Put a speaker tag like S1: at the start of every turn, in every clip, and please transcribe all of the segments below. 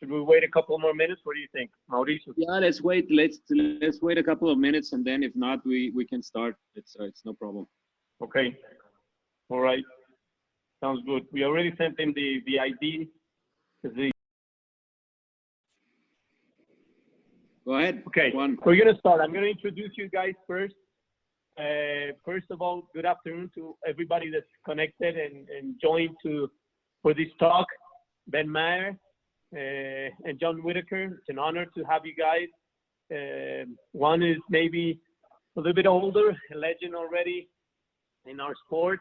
S1: Should we wait a couple more minutes? What do you think, Mauricio?
S2: Yeah, let's wait. Let's wait a couple of minutes, and then if not, we can start. It's no problem.
S1: Okay. All right. Sounds good. We already sent him the ID.
S2: Go ahead.
S1: Okay.
S2: Juan.
S1: We're gonna start. I'm gonna introduce you guys first. First of all, good afternoon to everybody that's connected and joined for this talk. Ben Maher and John Whitaker. It's an honor to have you guys. One is maybe a little bit older, a legend already in our sport.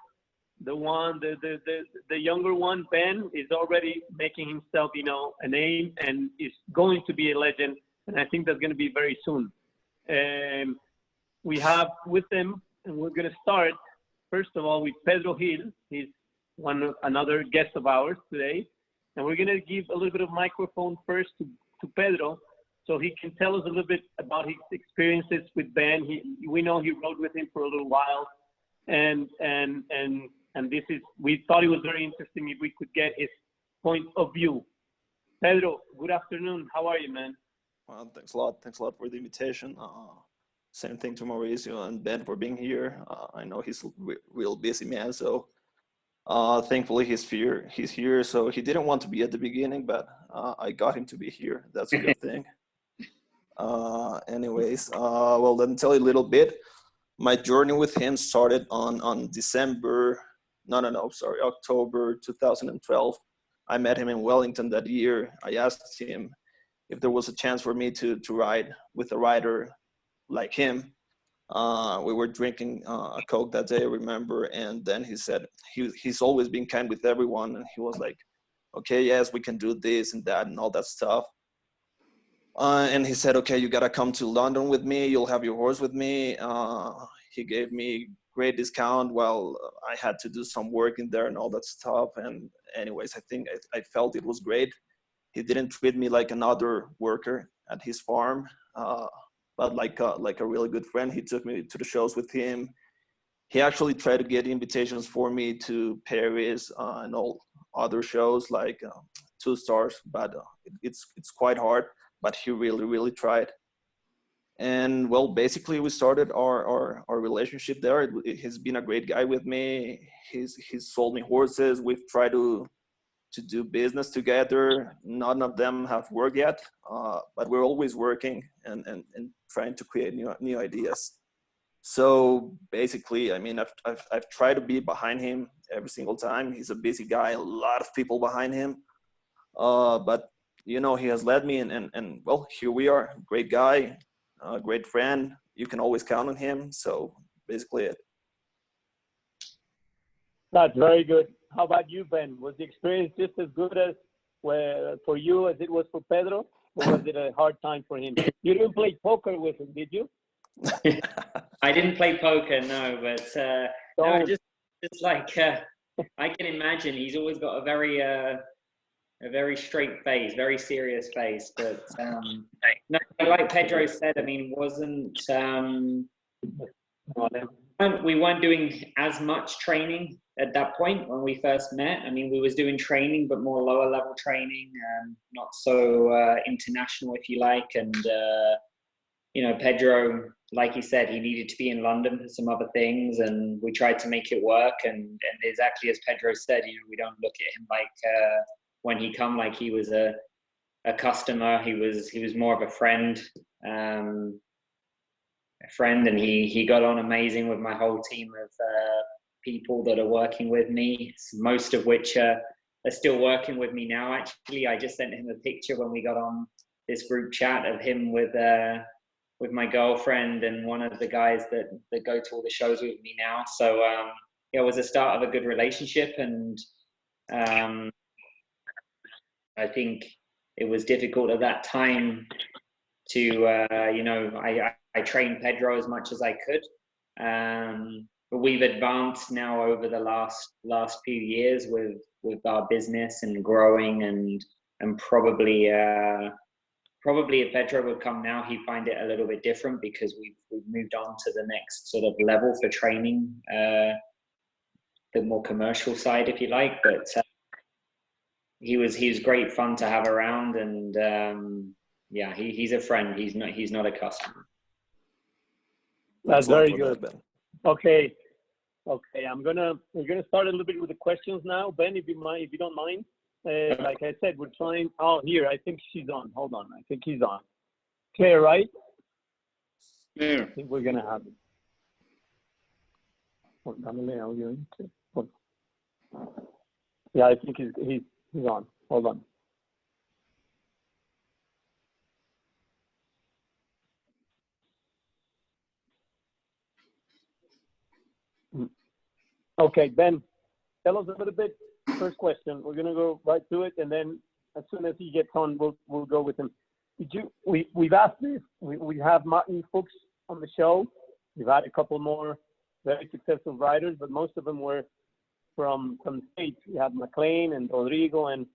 S1: The younger one, Ben, is already making himself, a name and is going to be a legend. And I think that's going to be very soon. We have with him, and we're going to start, first of all, with Pedro Gil. He's another guest of ours today. And we're going to give a little bit of microphone first to Pedro, so he can tell us a little bit about his experiences with Ben. We know he rode with him for a little while, and we thought it was very interesting if we could get his point of view. Pedro, good afternoon. How are you, man?
S3: Well, thanks a lot. Thanks a lot for the invitation. Same thing to Mauricio and Ben for being here. I know he's a real busy man, so thankfully he's here. So he didn't want to be at the beginning, but I got him to be here. That's a good thing. Anyways, well, let me tell you a little bit. My journey with him started on October 2012. I met him in Wellington that year. I asked him if there was a chance for me to ride with a rider like him. We were drinking a Coke that day, I remember, and then he said he's always been kind with everyone, and he was like, okay, yes, we can do this and that and all that stuff. And he said, okay, you gotta come to London with me, you'll have your horse with me. He gave me great discount while I had to do some work in there and all that stuff. And anyways, I think I felt it was great. He didn't treat me like another worker at his farm, but like a really good friend. He took me to the shows with him. He actually tried to get invitations for me to Paris and all other shows like 2 Stars, but it's quite hard. But he really tried. And well, basically we started our relationship there. He's been a great guy with me. He's sold me horses. We've tried to do business together. None of them have worked yet, but we're always working and trying to create new ideas. So basically, I mean, I've tried to be behind him every single time. He's a busy guy, a lot of people behind him, but he has led me, and well, here we are. Great guy, great friend. You can always count on him. So basically it.
S1: That's very good. How about you, Ben? Was the experience just as good for you as it was for Pedro? Or was it a hard time for him? You didn't play poker with him, did you?
S4: I didn't play poker, no, but no, just like I can imagine, he's always got a very straight face, very serious face. But no, like Pedro said, I mean, we weren't doing as much training at that point when we first met. I mean, we was doing training, but more lower level training, not so international, if you like. And Pedro, like he said, he needed to be in London for some other things, and we tried to make it work. And exactly as Pedro said, we don't look at him like when he come like he was a customer. He was more of a friend. And he got on amazing with my whole team of people that are working with me, most of which are still working with me now. Actually, I just sent him a picture when we got on this group chat of him with my girlfriend and one of the guys that go to all the shows with me now. So it was a start of a good relationship, and I think it was difficult at that time to I trained Pedro as much as I could, but we've advanced now over the last few years with our business and growing, and probably if Pedro would come now, he'd find it a little bit different because we've moved on to the next sort of level for training, the more commercial side, if you like. But he was great fun to have around, and yeah, he's a friend. He's not a customer.
S1: That's very good.
S3: Ben.
S1: Okay. We're gonna start a little bit with the questions now, Ben. If you don't mind. Like I said, we're trying. Oh, here, I think she's on. Hold on, I think he's on. Clear, right?
S2: There.
S1: I think we're gonna have it. Yeah, I think he's on. Hold on. Okay, Ben, tell us a little bit. First question. We're gonna go right to it, and then as soon as he gets on, we'll go with him. We've asked this. We have Martin Fuchs on the show. We've had a couple more very successful riders, but most of them were from the States. We have McLean and Rodrigo, and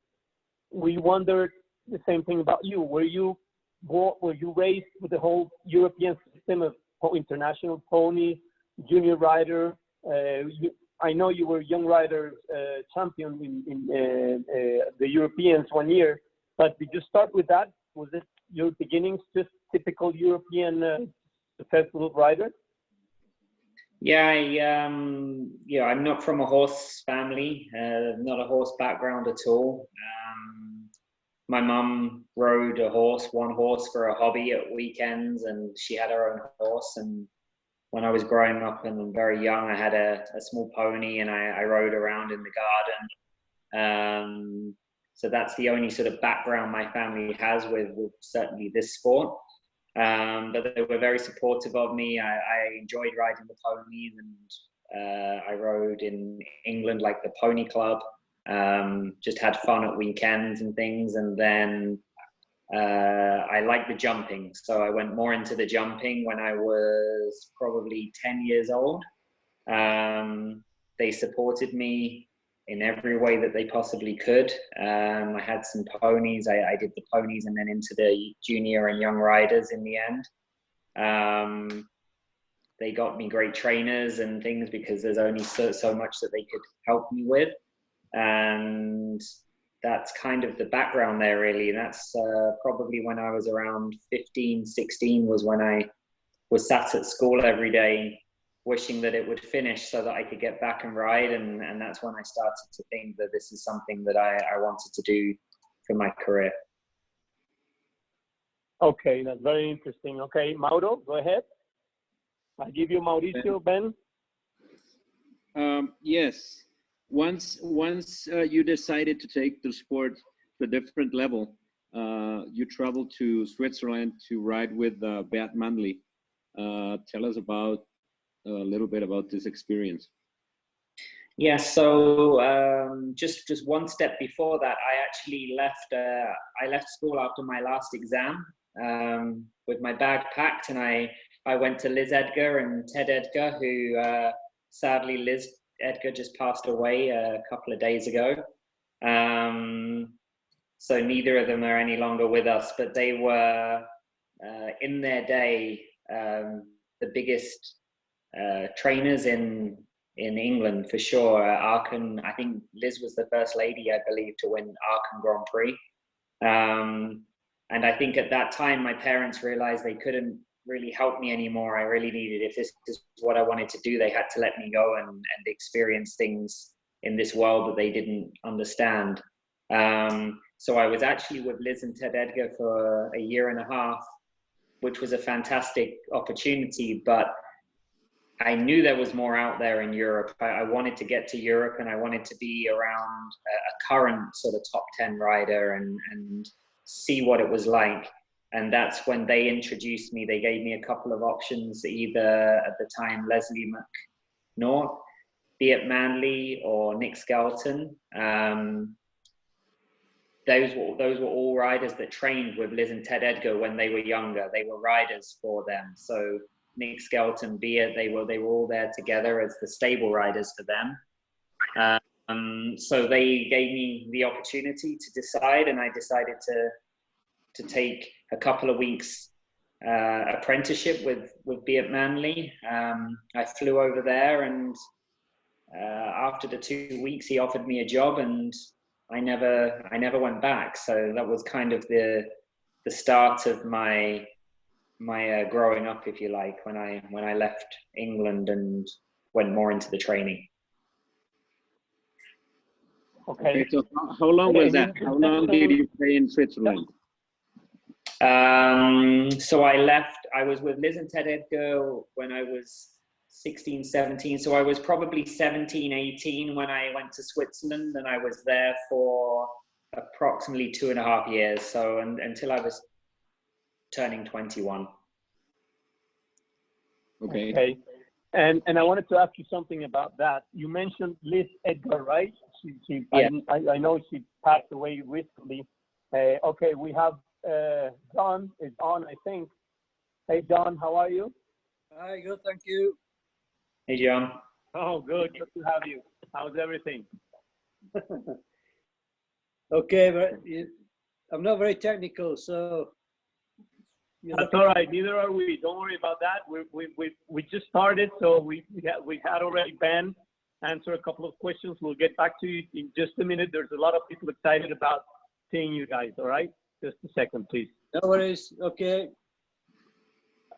S1: we wondered the same thing about you. Were you raised with the whole European system of international pony, junior rider? I know you were young rider champion in the Europeans one year, but did you start with that? Was it your beginnings just typical European successful rider?
S4: Yeah, I'm not from a horse family, not a horse background at all. My mum rode one horse for a hobby at weekends, and she had her own horse. And when I was growing up and very young, I had a small pony, and I rode around in the garden. So that's the only sort of background my family has with certainly this sport. But they were very supportive of me. I enjoyed riding the ponies, and I rode in England, like the pony club, just had fun at weekends and things. And then I liked the jumping. So I went more into the jumping when I was probably 10 years old. They supported me in every way that they possibly could. I had some ponies. I did the ponies and then into the junior and young riders in the end. They got me great trainers and things because there's only so much that they could help me with. And that's kind of the background there, really. And that's probably when I was around 15, 16 was when I was sat at school every day wishing that it would finish so that I could get back and ride. And that's when I started to think that this is something that I wanted to do for my career.
S1: Okay, that's very interesting. Okay, Mauro, go ahead. I'll give you Mauricio, Ben.
S2: Yes. Once you decided to take the sport to a different level, you traveled to Switzerland to ride with Beat Manley. Tell us about a little bit about this experience.
S4: Yeah, so just one step before that, I actually left. I left school after my last exam with my bag packed, and I went to Liz Edgar and Ted Edgar, who sadly Liz Edgar just passed away a couple of days ago. So neither of them are any longer with us, but they were in their day the biggest trainers in England for sure. Aachen, I think Liz was the first lady, I believe, to win Aachen Grand Prix. And I think at that time, my parents realized they couldn't really help me anymore. I really needed, if this is what I wanted to do, they had to let me go and experience things in this world that they didn't understand. So I was actually with Liz and Ted Edgar for a year and a half, which was a fantastic opportunity, but I knew there was more out there in Europe. I wanted to get to Europe, and I wanted to be around a current sort of top 10 rider and see what it was like. And that's when they introduced me. They gave me a couple of options, either at the time Leslie McNaught, Beat Manley, or Nick Skelton. Those were all riders that trained with Liz and Ted Edgar when they were younger. They were riders for them. So Nick Skelton, Beat, they were all there together as the stable riders for them. So they gave me the opportunity to decide, and I decided to take a couple of weeks apprenticeship with Beat Manley. I flew over there, and after the 2 weeks, he offered me a job, and I never went back. So that was kind of the start of my growing up, if you like, when I left England and went more into the training.
S1: Okay.
S2: So how long was that? How long did you play in Switzerland?
S4: So I was with Liz and Ted Edgar when I was 16, 17. So I was probably 17, 18 when I went to Switzerland, and I was there for approximately 2.5 years. So until I was turning 21.
S1: Okay. And I wanted to ask you something about that. You mentioned Liz Edgar, right?
S4: Yeah.
S1: I know she passed away recently. Okay, we have John is on, I think. Hey, John, how are you?
S5: Hi, good, thank you.
S4: Hey, John.
S1: Oh, good to have you. How's everything?
S5: Okay, but I'm not very technical, so.
S1: That's all right. Neither are we. Don't worry about that. We just started, so we had already Ben answer a couple of questions. We'll get back to you in just a minute. There's a lot of people excited about seeing you guys. All right, just a second, please.
S5: No worries. Okay.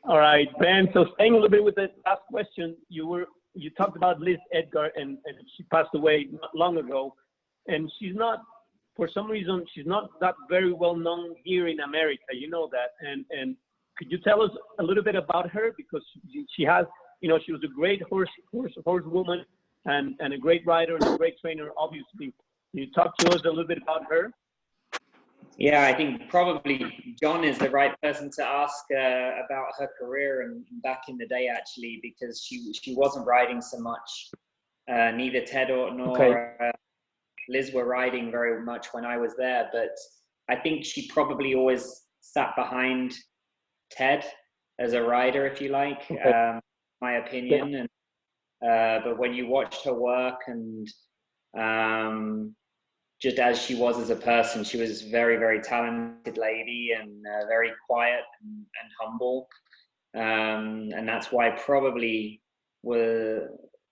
S1: All right, Ben. So staying a little bit with the last question, you talked about Liz Edgar, and she passed away not long ago, and she's not. For some reason, she's not that very well known here in America. You know that. And could you tell us a little bit about her? Because she has, she was a great horsewoman and a great rider and a great trainer, obviously. Can you talk to us a little bit about her?
S4: Yeah, I think probably John is the right person to ask about her career and back in the day, actually, because she wasn't riding so much. Neither Ted nor Liz were riding very much when I was there, but I think she probably always sat behind Ted as a rider, if you like, my opinion. And but when you watched her work and just as she was as a person, she was very, very talented lady and very quiet and humble. And that's why probably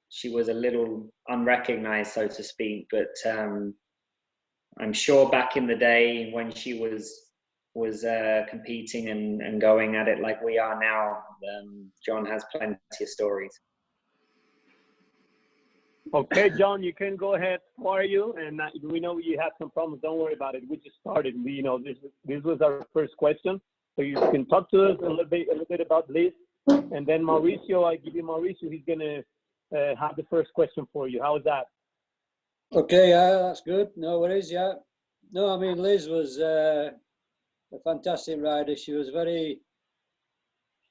S4: she was a little unrecognized, so to speak. But I'm sure back in the day when she was competing and going at it like we are now, John has plenty of stories.
S1: Okay, John, you can go ahead. How are you? And we know you had some problems. Don't worry about it. We just started. This was our first question. So you can talk to us a little bit about Liz. And then Mauricio, I give you Mauricio. He's going to have the first question for you. How's that?
S5: Okay, yeah, that's good. No worries, yeah. No, I mean, Liz was a fantastic rider. She was very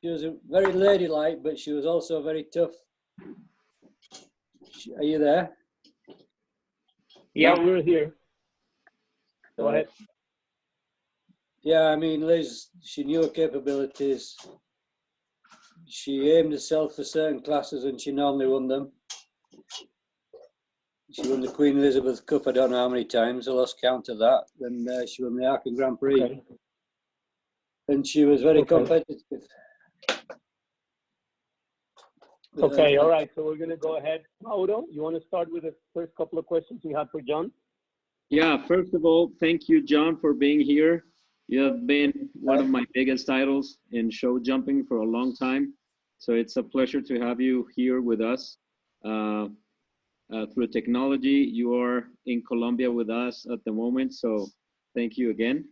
S5: ladylike, but she was also very tough. Are you there?
S1: Yeah, we're here. Go ahead.
S5: Yeah, I mean, Liz, she knew her capabilities. She aimed herself for certain classes and she normally won them. She won the Queen Elizabeth Cup, I don't know how many times, I lost count of that. Then she won the Aachen Grand Prix. Okay. And she was very competitive.
S1: Okay, all right. So we're going to go ahead. Mauro, you want to start with the first couple of questions we had for John?
S2: Yeah, first of all, thank you, John, for being here. You have been one of my biggest idols in show jumping for a long time. So it's a pleasure to have you here with us. Through technology, you are in Colombia with us at the moment. So thank you again.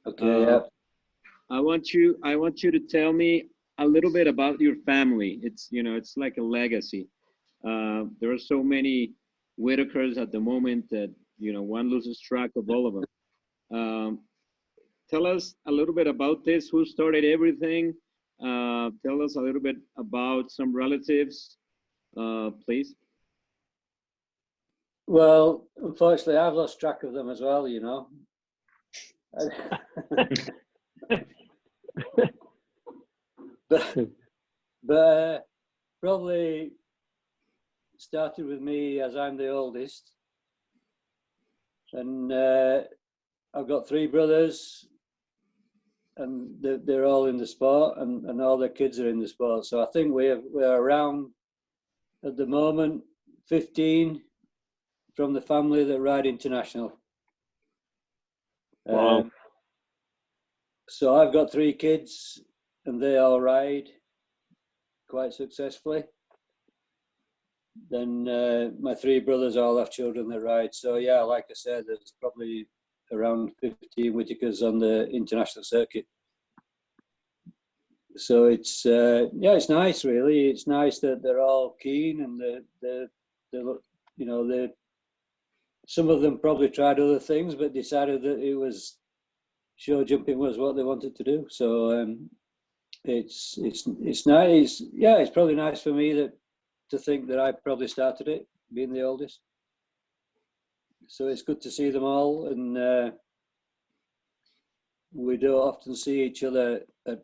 S5: Okay.
S2: I want you to tell me a little bit about your family. It's like a legacy. There are so many Whitakers at the moment that one loses track of all of them. Tell us a little bit about this. Who started everything? Tell us a little bit about some relatives, please.
S5: Well, unfortunately, I've lost track of them as well. But probably started with me as I'm the oldest, and I've got 3 brothers, and they're all in the sport, and all their kids are in the sport. So I think we're around at the moment 15 from the family that ride international.
S2: Wow.
S5: So I've got 3 kids, and they all ride quite successfully. Then my 3 brothers all have children that ride. So yeah, like I said, there's probably around 15 Whitakers on the international circuit. So it's yeah, it's nice, really. It's nice that they're all keen, and they you know, they, some of them probably tried other things, but decided that it was show jumping was what they wanted to do. So it's nice. Yeah, it's probably nice for me to think that I probably started it, being the oldest. So it's good to see them all, and we don't often see each other at,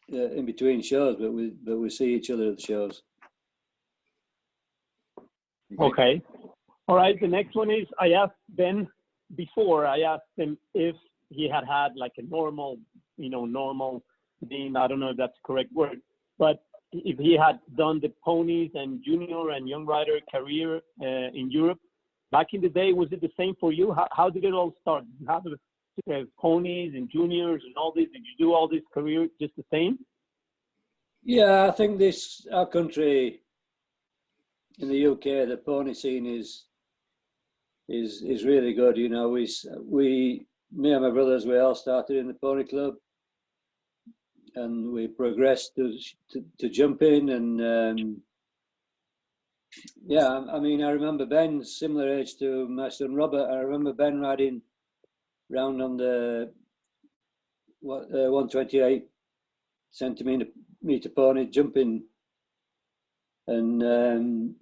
S5: in between shows, but we see each other at the shows.
S1: Okay. All right. The next one is, I asked Ben before. I asked him if he had like a normal, normal being. I don't know if that's the correct word, but if he had done the ponies and junior and young rider career in Europe back in the day. Was it the same for you? How did it all start? How did ponies and juniors and all this? Did you do all this career just the same?
S5: Yeah, I think our country in the UK, the pony scene is really good. You know, me and my brothers, we all started in the pony club, and we progressed to jumping, and yeah, I mean, I remember Ben, similar age to my son Robert. I remember Ben riding round on the 128 centimeter pony, jumping, and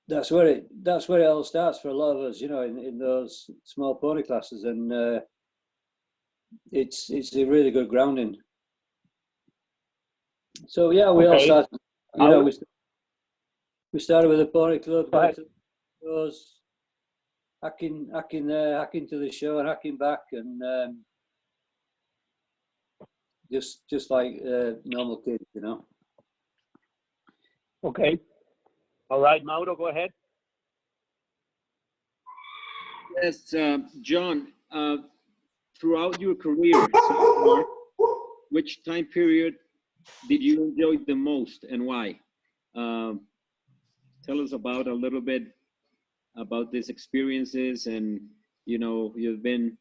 S5: that's where it all starts for a lot of us, you know, in those small pony classes, and it's a really good grounding. So yeah, we all started. You know, we started with a pony club, goes hacking there, hacking to the show, and hacking back, and just like normal kids, you know.
S1: Okay. All right, Mauro, go ahead.
S2: Yes, John, throughout your career so far, which time period did you enjoy the most and why? Tell us about a little bit about these experiences, and you know, you've been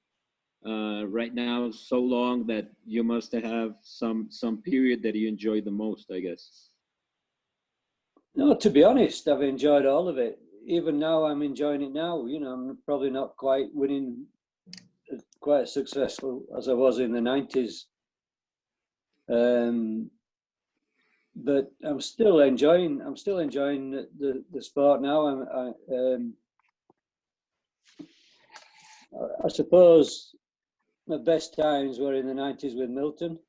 S2: right now so long that you must have some period that you enjoy the most, I guess.
S5: No, to be honest, I've enjoyed all of it. Even now, I'm enjoying it now. You know, I'm probably not quite winning quite as successful as I was in the 90s. But I'm still enjoying the sport now. I suppose my best times were in the 90s with Milton.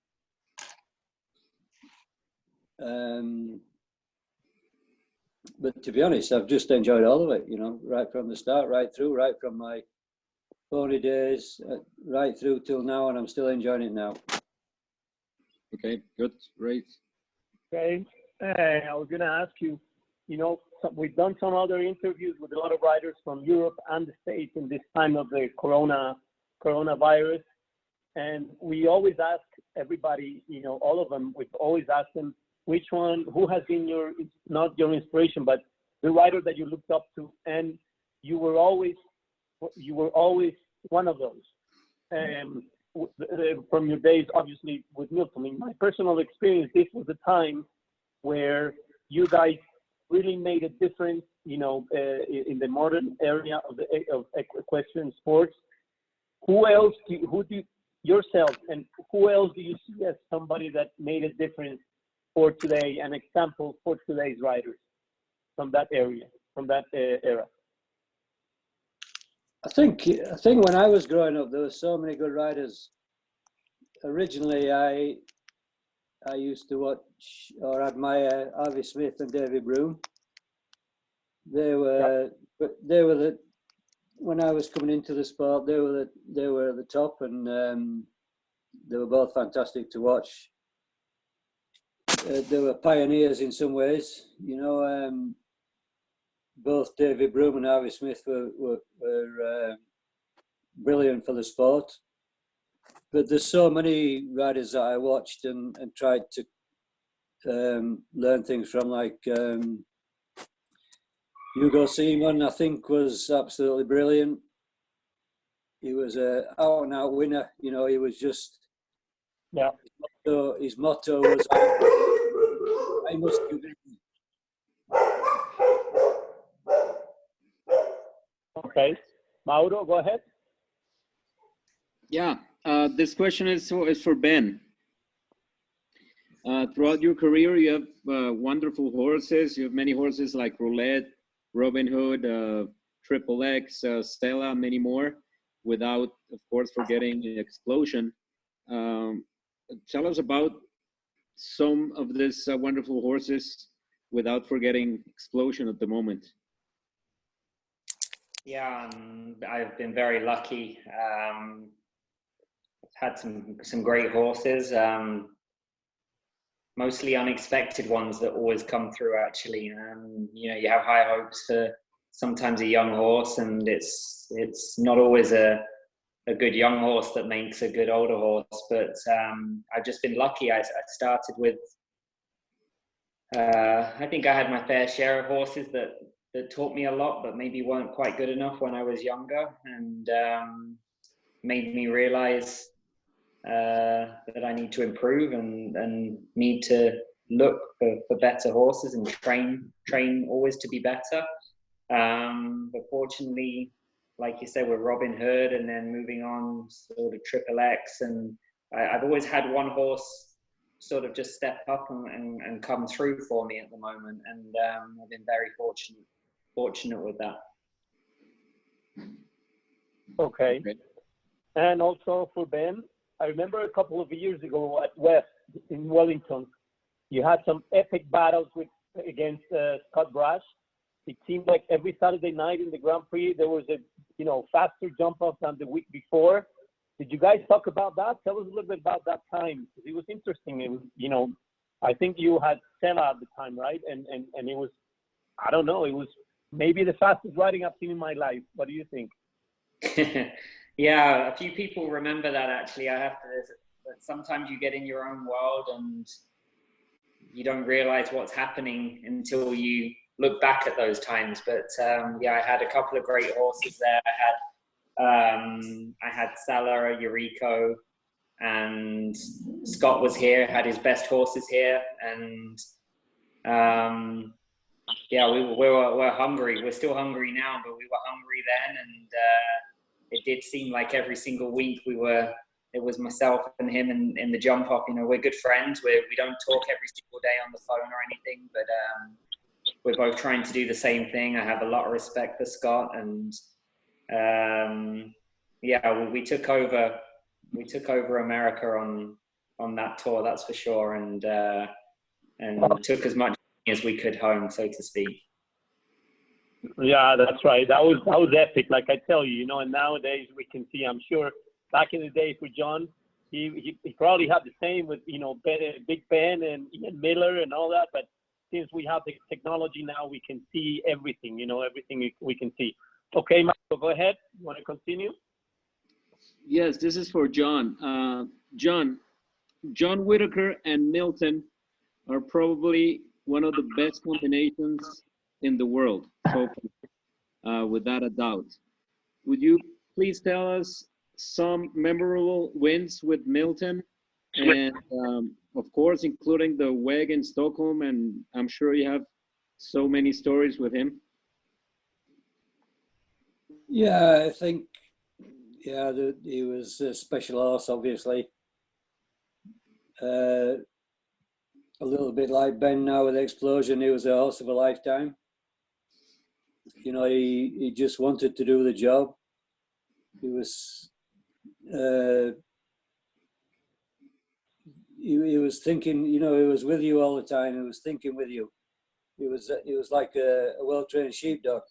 S5: But to be honest, I've just enjoyed all of it, you know, right from the start, right through, right from my pony days, right through till now, and I'm still enjoying it now.
S2: Okay, good, great.
S1: Okay, I was going to ask you, you know, we've done some other interviews with a lot of riders from Europe and the States in this time of the coronavirus, and we always ask everybody, you know, all of them, we've always asked them, who has been not your inspiration, but the rider that you looked up to, and you were always one of those. From your days, obviously, with Milton. I mean, my personal experience, this was a time where you guys really made a difference, you know, in the modern area of equestrian sports. Yourself, and who else do you see as somebody that made a difference for today, an example for today's riders from that area, from that era?
S5: I think when I was growing up, there were so many good riders. Originally, I used to watch or admire Harvey Smith and David Broom. They were when I was coming into the sport, they were at the top, and they were both fantastic to watch. They were pioneers in some ways, you know. both David Broom and Harvey Smith were brilliant for the sport. But there's so many riders that I watched and tried to learn things from, like Hugo Simon, I think, was absolutely brilliant. He was a out and out winner. You know, he was just,
S1: Yeah.
S5: so his motto was, I must do this.
S1: Okay. Mauro, go ahead.
S2: Yeah, this question is for Ben. Throughout your career, you have wonderful horses. You have many horses like Roulette, Robin Hood, Triple X, Stella, many more, without, of course, forgetting Explosion. Tell us about some of these wonderful horses without forgetting Explosion at the moment.
S4: Yeah, I've been very lucky. Had some great horses, mostly unexpected ones that always come through, actually. You know, you have high hopes for sometimes a young horse, and it's not always a good young horse that makes a good older horse. But I've just been lucky. I started with, I think I had my fair share of horses that taught me a lot, but maybe weren't quite good enough when I was younger, and made me realize that I need to improve and need to look for better horses and train always to be better. But fortunately, like you said, with Robin Hood and then moving on sort of Triple X, and I've always had one horse sort of just step up and come through for me at the moment, and I've been very fortunate with that.
S1: Okay. And also for Ben, I remember a couple of years ago at West in Wellington, you had some epic battles against Scott Brash. It seemed like every Saturday night in the Grand Prix there was a faster jump off than the week before. Did you guys talk about that? Tell us a little bit about that time. It was interesting. It was, I think you had Senna at the time, right? And it was, I don't know, it was maybe the fastest riding I've seen in my life. What do you think?
S4: Yeah, a few people remember that, actually. I have to, but sometimes you get in your own world and you don't realize what's happening until you look back at those times. But yeah, I had a couple of great horses there. I had Salah, Eurico, and Scott was here, had his best horses here, and yeah, we're hungry. We're still hungry now, but we were hungry then, and it did seem like every single week it was myself and him in the jump off. We're good friends. We don't talk every single day on the phone or anything, but we're both trying to do the same thing. I have a lot of respect for Scott, and yeah, we took over America on that tour, that's for sure, and took as much as we could home, so to speak.
S1: Yeah, that's right. That was epic. Like I tell you, and nowadays we can see. I'm sure back in the day for John, he probably had the same with Big Ben and Ian Miller and all that. But since we have the technology now, we can see everything. Everything we can see. Okay, Michael, go ahead. You want to continue?
S2: Yes, this is for John. John Whitaker and Milton are probably one of the best combinations in the world so far, without a doubt. Would you please tell us some memorable wins with Milton, and of course, including the WEG in Stockholm, and I'm sure you have so many stories with him.
S5: Yeah, I think, yeah, he was a special horse, obviously. A little bit like Ben now with Explosion, he was a horse of a lifetime. He just wanted to do the job. He was he was thinking, he was with you all the time. He was thinking with you. He was like a well-trained sheepdog,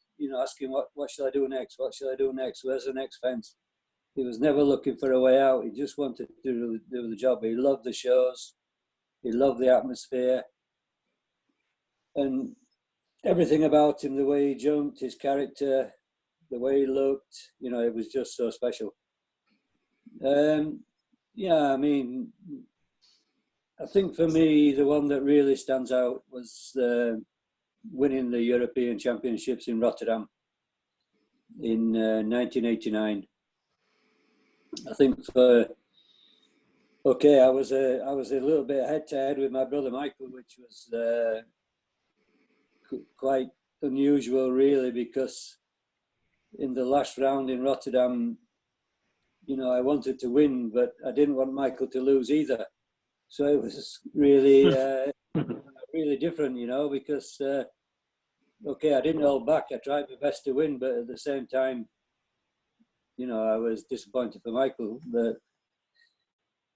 S5: asking what shall I do next? What shall I do next? Where's the next fence? He was never looking for a way out. He just wanted to do the job. He loved the shows. He loved the atmosphere. And everything about him, the way he jumped, his character, the way he looked, you know, it was just so special. Yeah, I mean, I think for me, the one that really stands out was winning the European Championships in Rotterdam in 1989. I think I was a little bit head to head with my brother Michael, which was quite unusual, really, because in the last round in Rotterdam, you know, I wanted to win, but I didn't want Michael to lose either. So it was really, really different, you know, because, I didn't hold back. I tried my best to win, but at the same time, you know, I was disappointed for Michael. But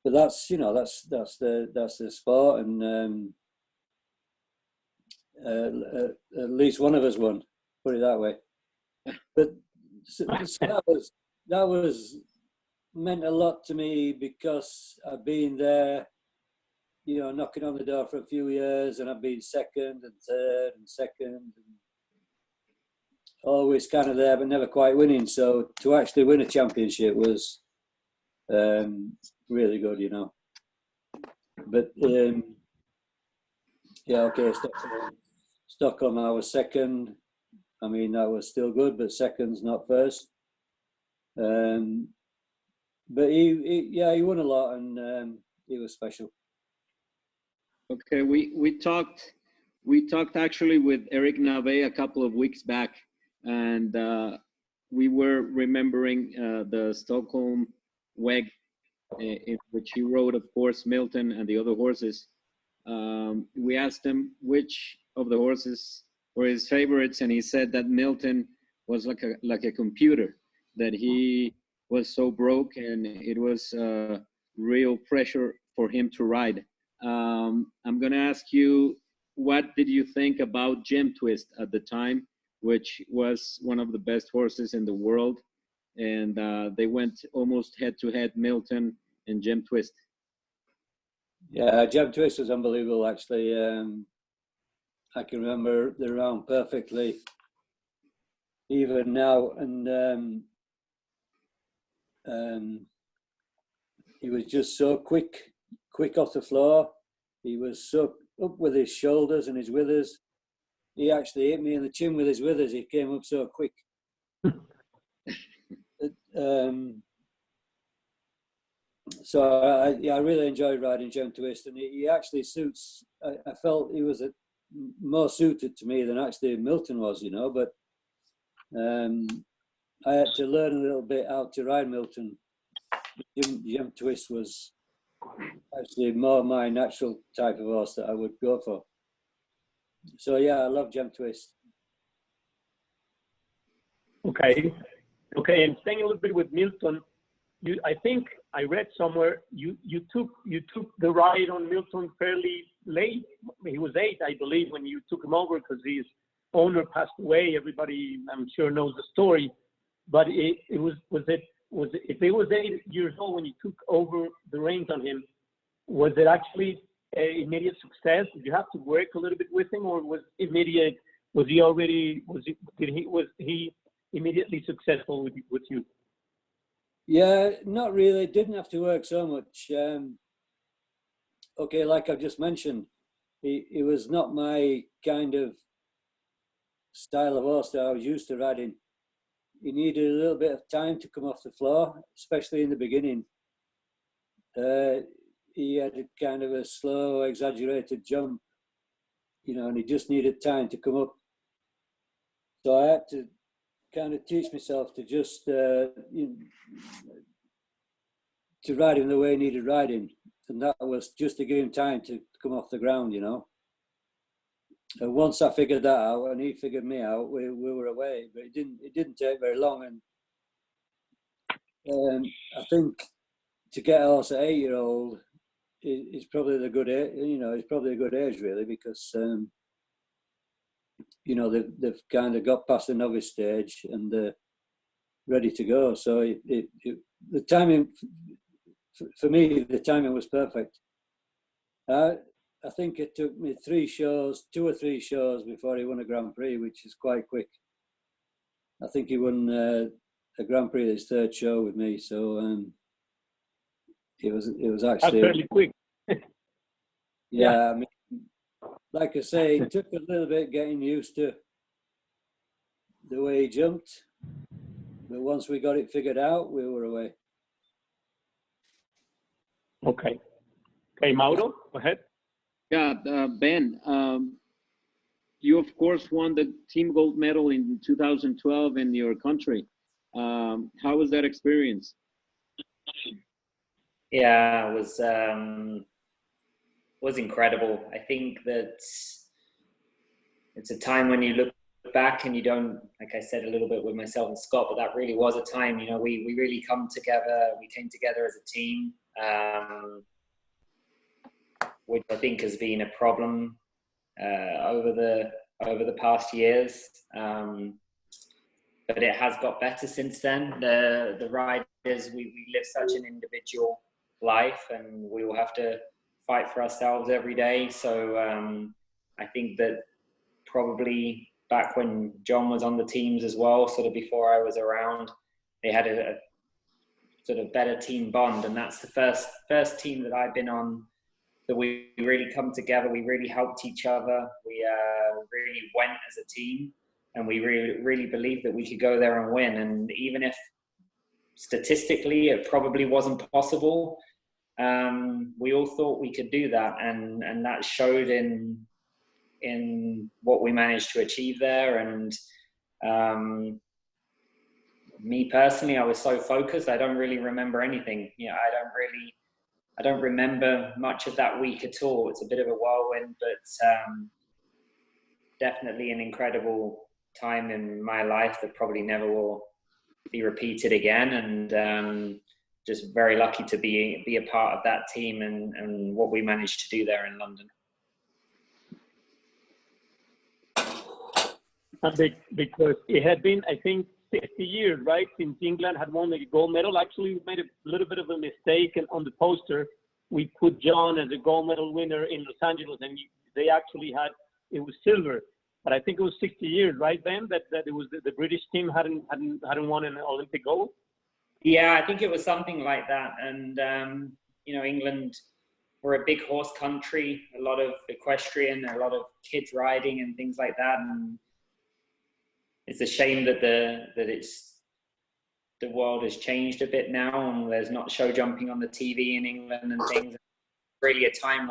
S5: that's, you know, that's the sport, and at least one of us won. Put it that way. But so that was meant a lot to me because I've been there, you know, knocking on the door for a few years, and I've been second and third and second, and always kind of there, but never quite winning. So to actually win a championship was really good, you know. But Stockholm, I was second. I mean, that was still good, but second's not first. But he won a lot, and he was special.
S2: Okay, we talked actually with Eric Nave a couple of weeks back, and we were remembering the Stockholm WEG, in which he rode, of course, Milton and the other horses. We asked him which of the horses were his favorites, and he said that Milton was like a computer, that he was so broke, and it was real pressure for him to ride. I'm going to ask you, what did you think about Gem Twist at the time, which was one of the best horses in the world? And they went almost head to head, Milton and Gem Twist.
S5: Yeah, Gem Twist was unbelievable, actually. I can remember the round perfectly, even now. And he was just so quick off the floor. He was so up with his shoulders and his withers. He actually hit me in the chin with his withers. He came up so quick. So I really enjoyed riding Gem Twist, and he actually suits. I felt he was more suited to me than actually Milton was, you know. But I had to learn a little bit how to ride Milton. Gem Twist was actually more my natural type of horse that I would go for. So yeah, I love Gem Twist.
S1: Okay, and staying a little bit with Milton, I think I read somewhere you took the ride on Milton fairly late. He was 8, I believe, when you took him over because his owner passed away. Everybody, I'm sure, knows the story. But if he was 8 years old when you took over the reins on him, was it actually an immediate success? Did you have to work a little bit with him, or was immediate? Was he immediately successful with you?
S5: Yeah, not really. Didn't have to work so much. Like I've just mentioned, he was not my kind of style of horse that I was used to riding. He needed a little bit of time to come off the floor, especially in the beginning. He had a kind of a slow, exaggerated jump, you know, and he just needed time to come up. So I had to kind of teach myself to just to ride him the way he needed riding, and that was just to give him time to come off the ground, you know. And once I figured that out, and he figured me out, we were away. But it didn't take very long, and I think to get a horse at 8-year-old is probably the good age. You know, it's probably a good age really, because you know, they've kind of got past the novice stage and they're ready to go. So the timing for me, the timing was perfect. I think it took me 2 or 3 shows before he won a Grand Prix, which is quite quick. I think he won a Grand Prix his 3rd show with me, so it was actually
S1: That's fairly quick.
S5: yeah. I mean, like I say, it took a little bit getting used to the way he jumped, but once we got it figured out, we were away.
S1: Okay, Mauro, go ahead.
S2: Yeah, Ben, you of course won the team gold medal in 2012 in your country. How was that experience?
S4: Yeah, it was incredible. I think that it's a time when you look back and you don't, like I said a little bit with myself and Scott, but that really was a time, you know, we really come together. We came together as a team, which I think has been a problem over the past years. But it has got better since then. The riders, we live such an individual life, and we will have to fight for ourselves every day. So I think that probably back when John was on the teams as well, sort of before I was around, they had a sort of better team bond, and that's the first team that I've been on that we really come together. We really helped each other. We really went as a team, and we really believed that we could go there and win. And even if statistically it probably wasn't possible, we all thought we could do that, and that showed in what we managed to achieve there. And me personally, I was so focused, I don't really remember anything. You know, I don't remember much of that week at all. It's a bit of a whirlwind, but definitely an incredible time in my life that probably never will be repeated again. And just very lucky to be a part of that team and what we managed to do there in London.
S1: Because it had been, I think, 60 years, right, since England had won the gold medal. Actually, we made a little bit of a mistake, and on the poster, we put John as a gold medal winner in Los Angeles, and they actually had, it was silver. But I think it was 60 years, right, Ben, that it was the British team hadn't won an Olympic gold?
S4: Yeah, I think it was something like that. And, you know, England, we're a big horse country, a lot of equestrian, a lot of kids riding and things like that. And it's a shame that the world has changed a bit now, and there's not show jumping on the TV in England and things. Really a time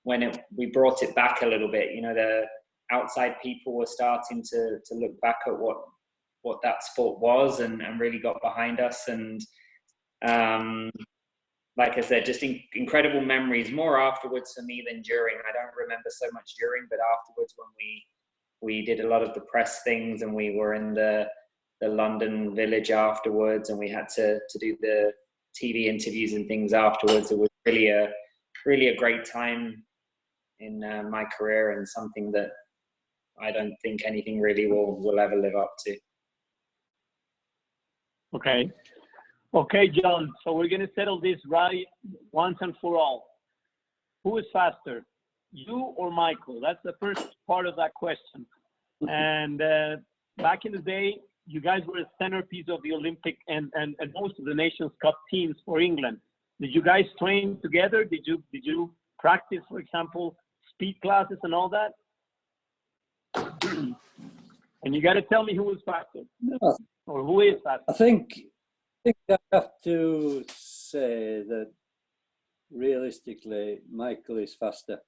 S4: when we brought it back a little bit. You know, the outside people were starting to look back at what that sport was and really got behind us. And like I said, just incredible memories, more afterwards for me than during. I don't remember so much during, but afterwards when we did a lot of the press things, and we were in the London Village afterwards, and we had to do the TV interviews and things afterwards. It was really a great time in my career, and something that I don't think anything really will ever live up to.
S1: Okay, John. So we're gonna settle this right once and for all. Who is faster, you or Michael? That's the first part of that question. And back in the day, you guys were a centerpiece of the Olympic and most of the Nations Cup teams for England. Did you guys train together? Did you practice, for example, speed classes and all that? And you got to tell me who was faster, or who is faster.
S5: I think I have to say that realistically, Michael is faster.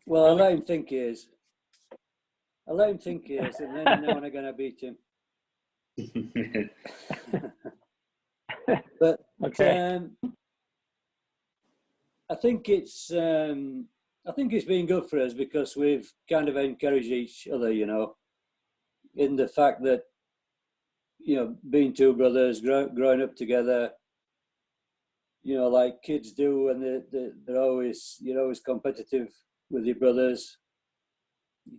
S5: Well, I let him think he is. and then you know when I'm going to beat him. But
S1: okay.
S5: I think it's been good for us because we've kind of encouraged each other, you know, in the fact that, you know, being two brothers, growing up together, you know, like kids do, and you're always competitive with your brothers,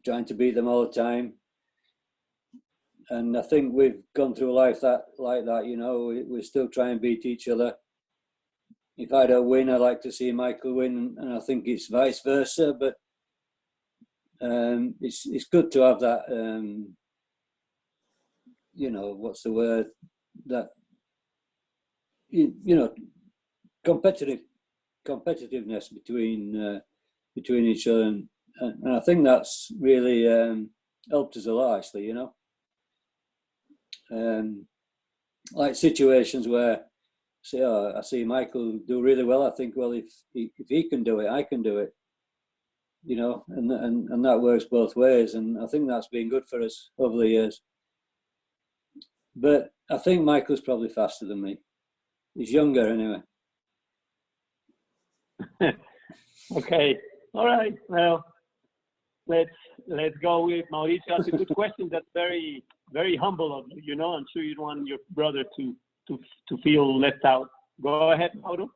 S5: trying to beat them all the time. And I think we've gone through life like that, you know, we still try and beat each other. if I don't win, I like to see Michael win, and I think it's vice versa. But it's good to have that. You know, what's the word? That you know, competitiveness between each other, and I think that's really helped us a lot, actually. You know, like situations where say, oh, I see Michael do really well. I think, well, if he can do it, I can do it. You know, and that works both ways, and I think that's been good for us over the years. But I think Michael's probably faster than me. He's younger anyway.
S1: Okay. All right. Well, let's go with Mauricio. That's a good question. That's very, very humble of you. You know, I'm sure you don't want your brother to feel left out. Go ahead, Mauro.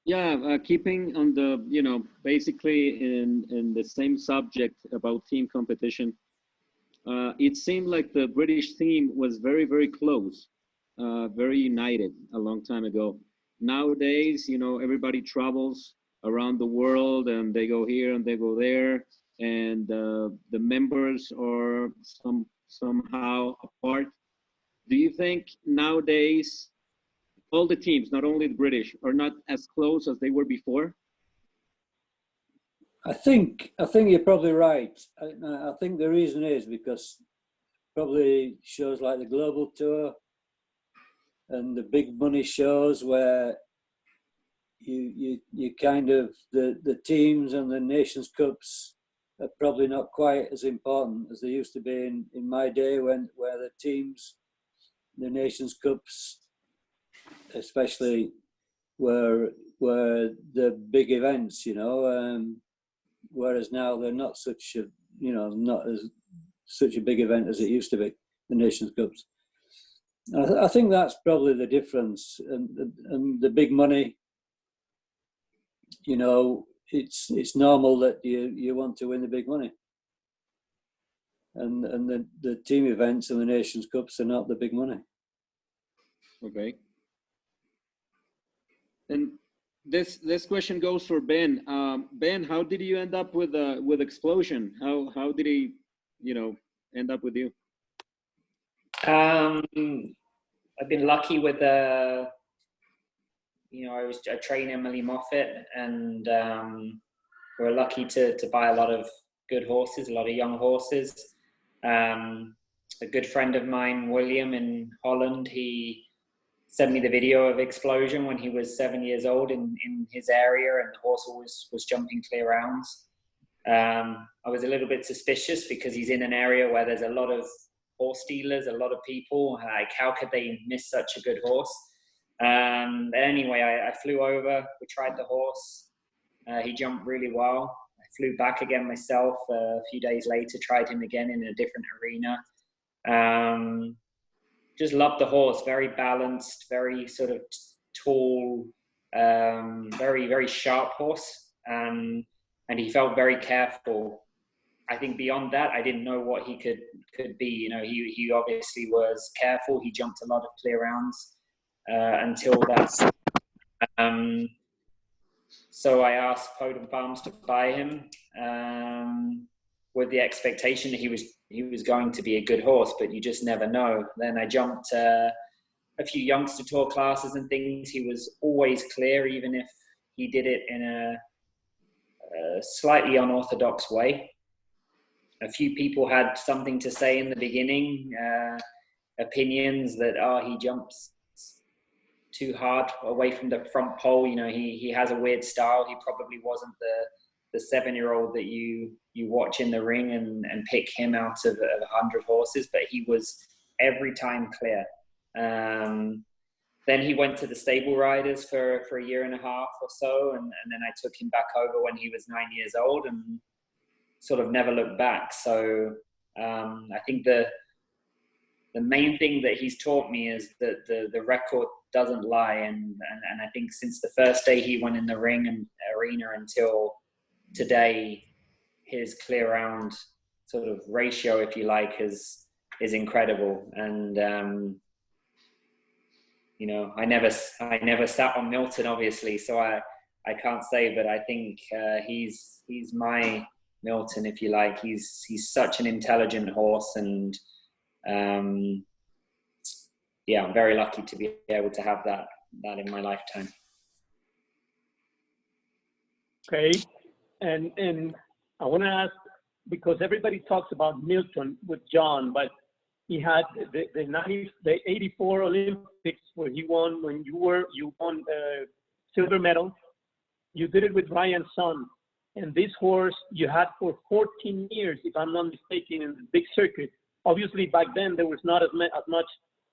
S2: Yeah, keeping on the, you know, basically in the same subject about team competition, it seemed like the British team was very, very close, very united a long time ago. Nowadays, you know, everybody travels around the world and they go here and they go there, and the members are somehow apart. Do you think nowadays all the teams, not only the British, are not as close as they were before?
S5: I think you're probably right. I think the reason is because probably shows like the Global Tour and the big money shows where you kind of the teams and the Nations Cups are probably not quite as important as they used to be in my day where the teams, the Nations Cups especially, were the big events, you know. Whereas now they're not such a, you know, not as such a big event as it used to be, the Nations Cups. I think that's probably the difference, and the big money. You know, it's normal that you want to win the big money, and the team events and the Nations Cups are not the big money.
S2: Okay. And this question goes for Ben. Ben, how did you end up with Explosion? How did he, you know, end up with you?
S4: I've been lucky with you know, I train Emily Moffat, and we're lucky to buy a lot of good horses, a lot of young horses. A good friend of mine, William in Holland, he sent me the video of Explosion when he was 7 years old in his area, and the horse was jumping clear rounds. I was a little bit suspicious because he's in an area where there's a lot of horse dealers, a lot of people. Like, how could they miss such a good horse? Anyway, I flew over, we tried the horse. He jumped really well. I flew back again myself a few days later, tried him again in a different arena. Just loved the horse, very balanced, very sort of tall, very, very sharp horse. And he felt very careful. I think beyond that, I didn't know what he could be. You know, he obviously was careful. He jumped a lot of clear rounds until that. So I asked Poden Farms to buy him with the expectation that he was going to be a good horse, but you just never know. Then I jumped a few youngster tour classes and things. He was always clear, even if he did it in a slightly unorthodox way. A few people had something to say in the beginning, opinions that, oh, he jumps too hard away from the front pole. You know, he has a weird style. He probably wasn't the 7-year-old that you watch in the ring and pick him out of 100 horses, but he was every time clear. Then he went to the stable riders for a year and a half or so, and then I took him back over when he was 9 years old and sort of never looked back. So I think the main thing that he's taught me is that the record doesn't lie, and I think since the first day he went in the ring and arena until today, his clear round sort of ratio, if you like, is incredible. And you know, I never sat on Milton, obviously, so I can't say, but I think he's my Milton, if you like. He's such an intelligent horse, and yeah, I'm very lucky to be able to have that in my lifetime.
S1: Okay, and I want to ask, because everybody talks about Milton with John, but he had the 84 Olympics where he won, when you won silver medal. You did it with Ryan's son, and this horse you had for 14 years, if I'm not mistaken, in the big circuit. Obviously, back then there was not as much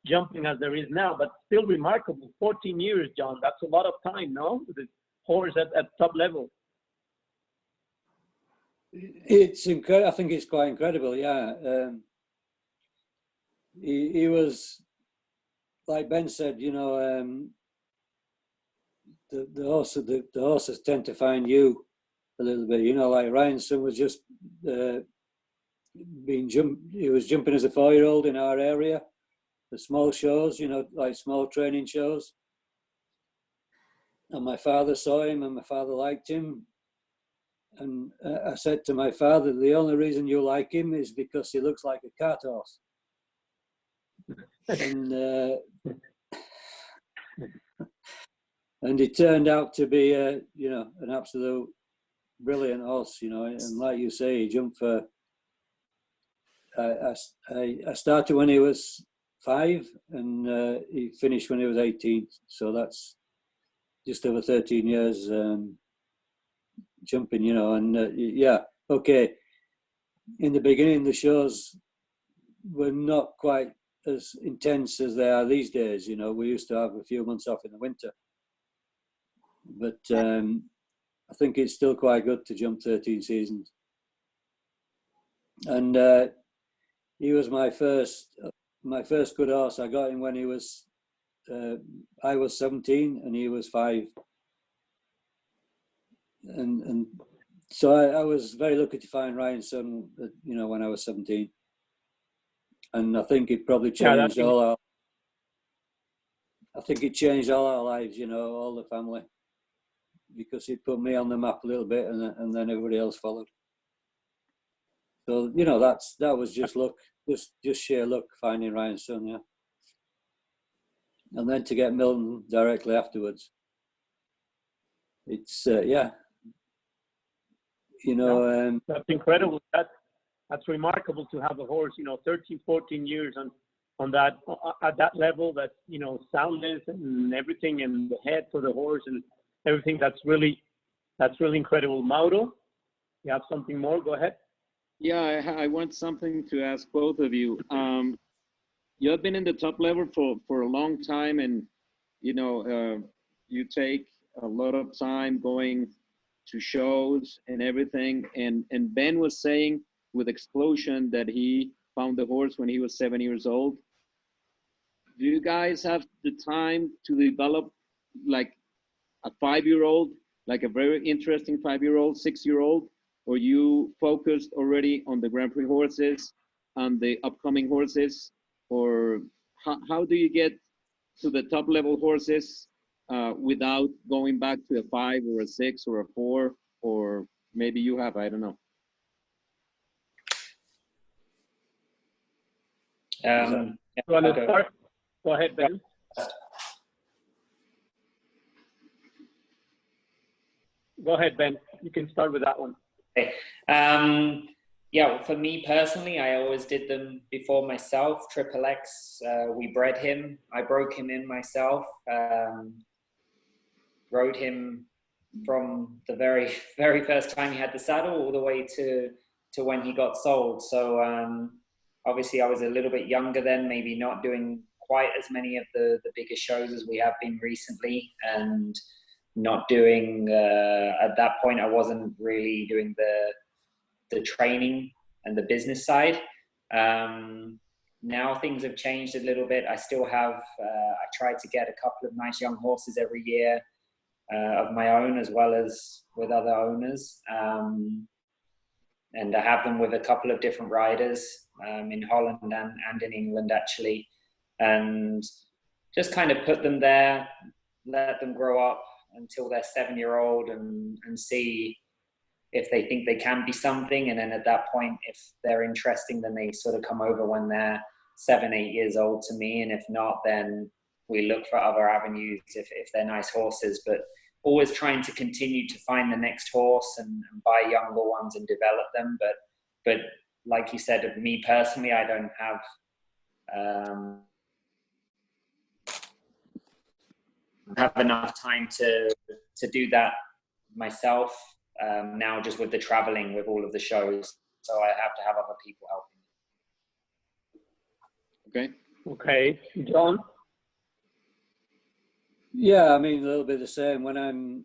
S1: jumping as there is now, but still remarkable. 14 years, John. That's a lot of time, no? With the horse at top level.
S5: It's incredible. I think it's quite incredible. Yeah, he was, like Ben said, you know, the horses tend to find you a little bit. You know, like Ryan's son was just he was jumping as a 4-year-old in our area, the small shows, you know, like small training shows. And my father saw him, and my father liked him. And I said to my father, the only reason you like him is because he looks like a cart horse. And he turned out to be, you know, an absolute brilliant horse, you know. And like you say, he jumped for. I started when he was 5, and he finished when he was 18. So that's just over 13 years jumping, you know. And yeah, okay. In the beginning, the shows were not quite as intense as they are these days. You know, we used to have a few months off in the winter. But I think it's still quite good to jump 13 seasons. And he was my first good horse. I got him when he was, I was 17 and he was 5. And so I was very lucky to find Ryan's son, you know, when I was 17. And I think it probably changed I think it changed all our lives, you know, all the family. Because it put me on the map a little bit, and then everybody else followed. So, you know, that was just luck, just sheer luck finding Ryan's son, yeah. And then to get Milton directly afterwards, it's yeah, you know.
S1: That's incredible. That's remarkable to have a horse, you know, 13, 14 years on that at that level. That, you know, soundness and everything, and the head for the horse and everything. That's really incredible. Mauro, you have something more? Go ahead.
S2: Yeah, I want something to ask both of you. You have been in the top level for a long time, and you know, you take a lot of time going to shows and everything. And Ben was saying with Explosion that he found the horse when he was 7 years old. Do you guys have the time to develop like a 5-year-old, like a very interesting 5-year-old, 6-year-old, or you focused already on the Grand Prix horses and the upcoming horses? Or how do you get to the top level horses without going back to a 5 or a 6 or a 4, or maybe you have, I don't know.
S1: You want to start? Go ahead, Ben. Go ahead, Ben. You can start with that one.
S4: Okay. Yeah, well, for me personally, I always did them before myself. Triple X, we bred him. I broke him in myself. Rode him from the very, very first time he had the saddle all the way to when he got sold. So obviously I was a little bit younger then, maybe not doing quite as many of the bigger shows as we have been recently, and not doing, at that point, I wasn't really doing the training and the business side. Now things have changed a little bit. I still have, I try to get a couple of nice young horses every year of my own, as well as with other owners. And I have them with a couple of different riders in Holland and in England, actually. And just kind of put them there, let them grow up until they're 7-year-old and see if they think they can be something. And then at that point, if they're interesting, then they sort of come over when they're 7, 8 years old to me. And if not, then we look for other avenues if they're nice horses, but always trying to continue to find the next horse and buy younger ones and develop them. But like you said, of me personally, I don't have enough time to do that myself now, just with the traveling with all of the shows. So I have to have other people helping.
S1: Okay, John?
S5: Yeah, I mean, a little bit the same. When I'm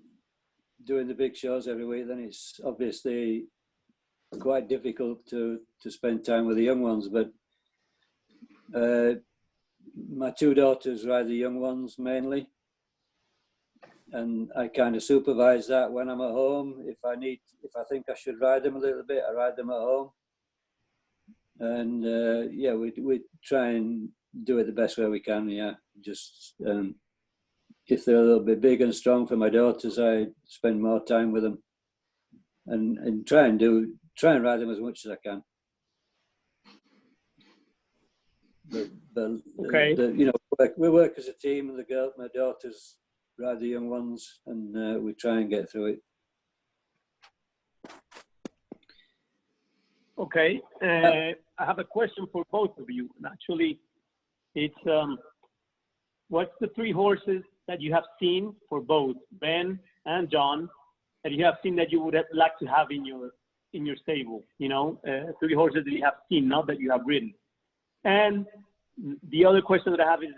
S5: doing the big shows every week, then it's obviously quite difficult to spend time with the young ones. But my 2 daughters ride the young ones mainly, and I kind of supervise that when I'm at home. If I think I should ride them a little bit, I ride them at home. And yeah, we try and do it the best way we can. Yeah, just if they're a little bit big and strong for my daughters, I spend more time with them and try and ride them as much as I can. But
S1: Okay.
S5: you know, we work as a team, and my daughters ride the young ones, and we try and get through it.
S1: Okay, I have a question for both of you. And actually, it's what's the 3 horses that you have seen for both Ben and John that you have seen that you would like to have in your stable? You know, 3 horses that you have seen, not that you have ridden. And the other question that I have is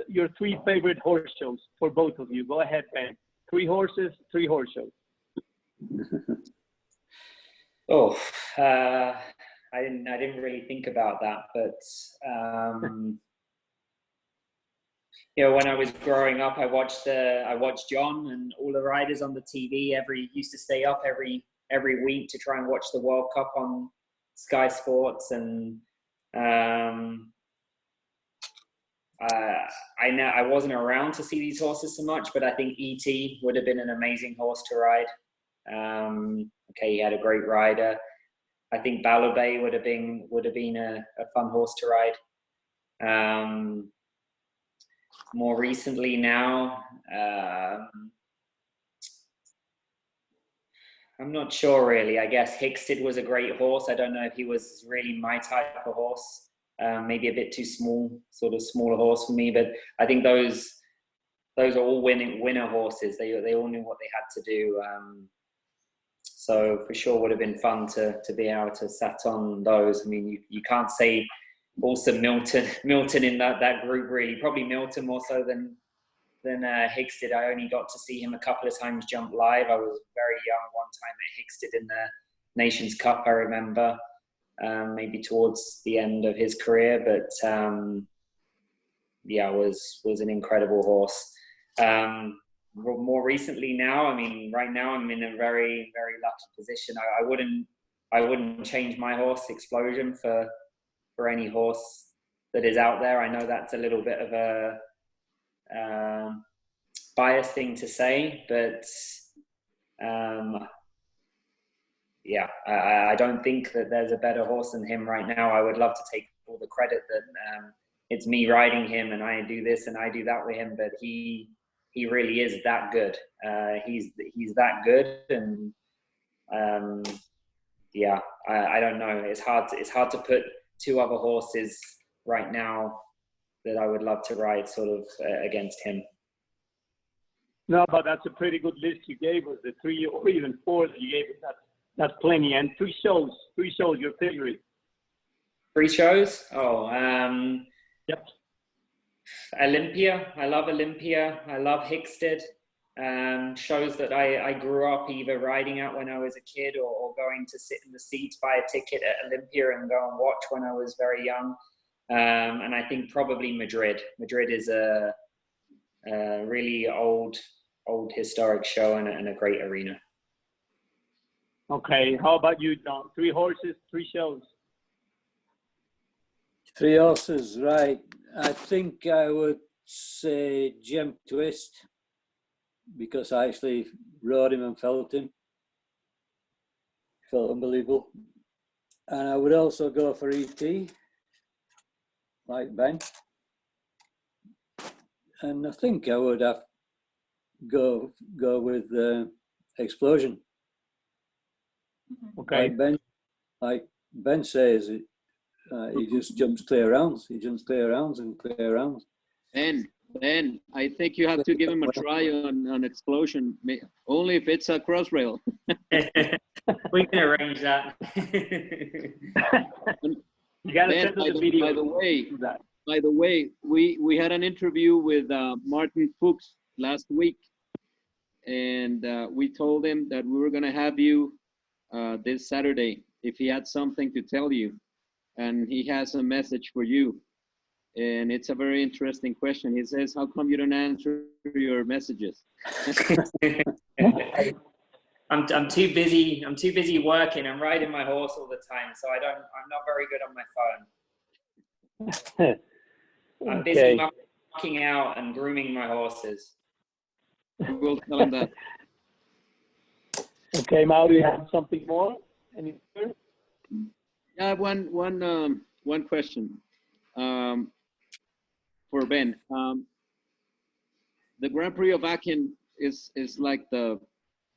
S1: your 3 favorite horse shows for both of you. Go ahead, Ben. 3 horses, 3 horse shows.
S4: Oh, I didn't really think about that, but you know, when I was growing up, I watched John and all the riders on the TV. Used to stay up every week to try and watch the World Cup on Sky Sports, and I wasn't around to see these horses so much, but I think E.T. would have been an amazing horse to ride. Okay, he had a great rider. I think Balobé would have been a fun horse to ride. More recently now, I'm not sure really. I guess Hickstead was a great horse. I don't know if he was really my type of horse. Maybe a bit too small, sort of smaller horse for me. But I think those are all winner horses. They all knew what they had to do. So for sure would have been fun to be able to sat on those. I mean, you can't say also Milton in that group really. Probably Milton more so than Hickstead. I only got to see him a couple of times jump live. I was very young one time at Hickstead in the Nations Cup, I remember, maybe towards the end of his career. But yeah, was an incredible horse. More recently now, I mean, right now I'm in a very, very lucky position. I wouldn't change my horse Explosion for any horse that is out there. I know that's a little bit of a biased thing to say, but yeah, I don't think that there's a better horse than him right now. I would love to take all the credit that it's me riding him and I do this and I do that with him, but he really is that good. He's that good, and yeah, I don't know. It's hard to put 2 other horses right now that I would love to ride sort of against him.
S1: No, but that's a pretty good list you gave us. The 3 or even 4 that you gave us. That's plenty. And 3 shows, your favorite.
S4: 3 shows? Oh,
S1: yep.
S4: Olympia. I love Olympia. I love Hickstead. Shows that I grew up either riding at when I was a kid or going to sit in the seats, buy a ticket at Olympia and go and watch when I was very young. And I think probably Madrid. Madrid is a really old historic show and a great arena.
S1: Okay, how about you, John? 3 horses, 3 shows.
S5: 3 horses, right. I think I would say Gem Twist, because I actually rode him and felt him. Felt unbelievable. And I would also go for ET, like Ben. And I think I would have go with Explosion.
S1: Okay.
S5: Like Ben says, he just jumps clear rounds. He jumps clear rounds and clear rounds.
S2: Ben, I think you have to give him a try on Explosion, only if it's a crossrail.
S4: We can arrange that.
S1: You gotta send us the video.
S2: By the way, we had an interview with Martin Fuchs last week, and we told him that we were going to have you this Saturday if he had something to tell you, and he has a message for you, and it's a very interesting question. He says, "How come you don't answer your messages?"
S4: I'm too busy. I'm too busy working. I'm riding my horse all the time, so I'm not very good on my phone. I'm busy marking out and grooming my horses.
S2: We'll tell him that.
S1: Okay, Mauro, do you have something more? Any further?
S2: I have one question for Ben. The Grand Prix of Aachen is like the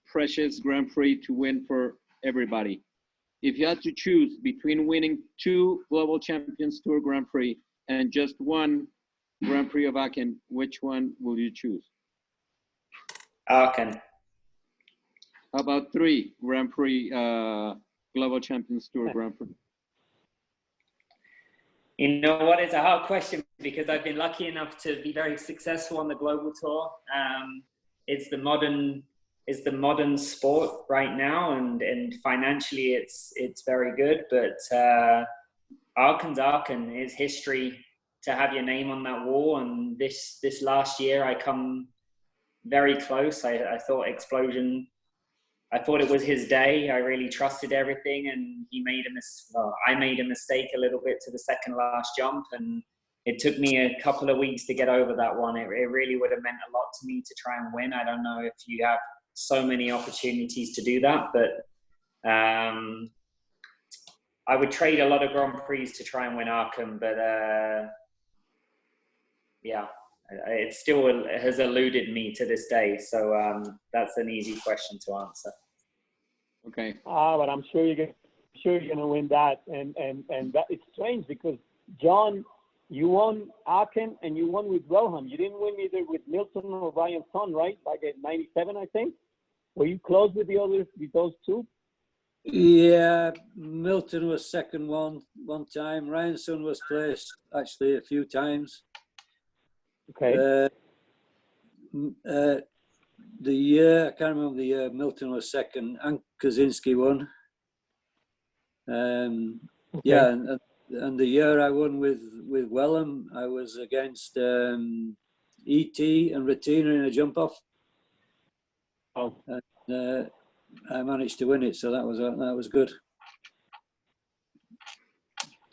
S2: precious Grand Prix to win for everybody. If you had to choose between winning 2 Global Champions Tour Grand Prix and just 1 Grand Prix of Aachen, which one will you choose?
S4: Aachen.
S2: How about 3 Grand Prix Global Champions Tour Grand Prix?
S4: You know what? It's a hard question because I've been lucky enough to be very successful on the global tour. It's the modern sport right now, and financially it's very good. But Aachen is history to have your name on that wall. And this last year I come very close. I thought Explosion. I thought it was his day. I really trusted everything, and I made a mistake a little bit to the second last jump, and it took me a couple of weeks to get over that one. It really would have meant a lot to me to try and win. I don't know if you have so many opportunities to do that, but I would trade a lot of Grand Prix to try and win Aachen, but yeah. It still has eluded me to this day, so that's an easy question to answer.
S2: Okay.
S1: But I'm sure you're gonna win that, and that it's strange because John, you won Aachen and you won with Rohan. You didn't win either with Milton or Ryan Son, right? Like at 97, I think. Were you close with those 2?
S5: Yeah, Milton was second one time. Ryan Son was placed actually a few times.
S1: Okay.
S5: The year, I can't remember the year, Milton was second and Kaczynski won.
S1: Okay.
S5: Yeah, and the year I won with Wellham, I was against ET and Retina in a jump off.
S1: Oh.
S5: And I managed to win it, so that was good.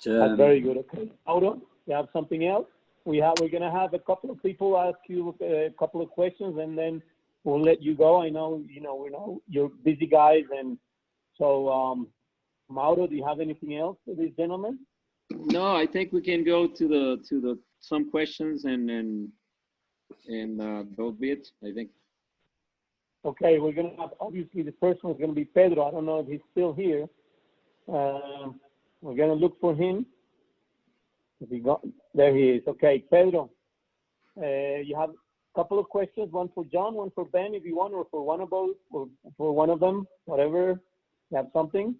S1: That's very good. Okay. Mauro, you have something else? We're gonna have a couple of people ask you a couple of questions, and then we'll let you go. I know we know you're busy guys, and so Mauro, do you have anything else for these gentlemen?
S2: No, I think we can go to the some questions and that'll be it, I think.
S1: Okay, we're gonna have, obviously the first one's gonna be Pedro. I don't know if he's still here. We're gonna look for him. There he is. Okay, Pedro, you have a couple of questions, one for John, one for Ben if you want, or for one of both, or for one of them, whatever. You have something?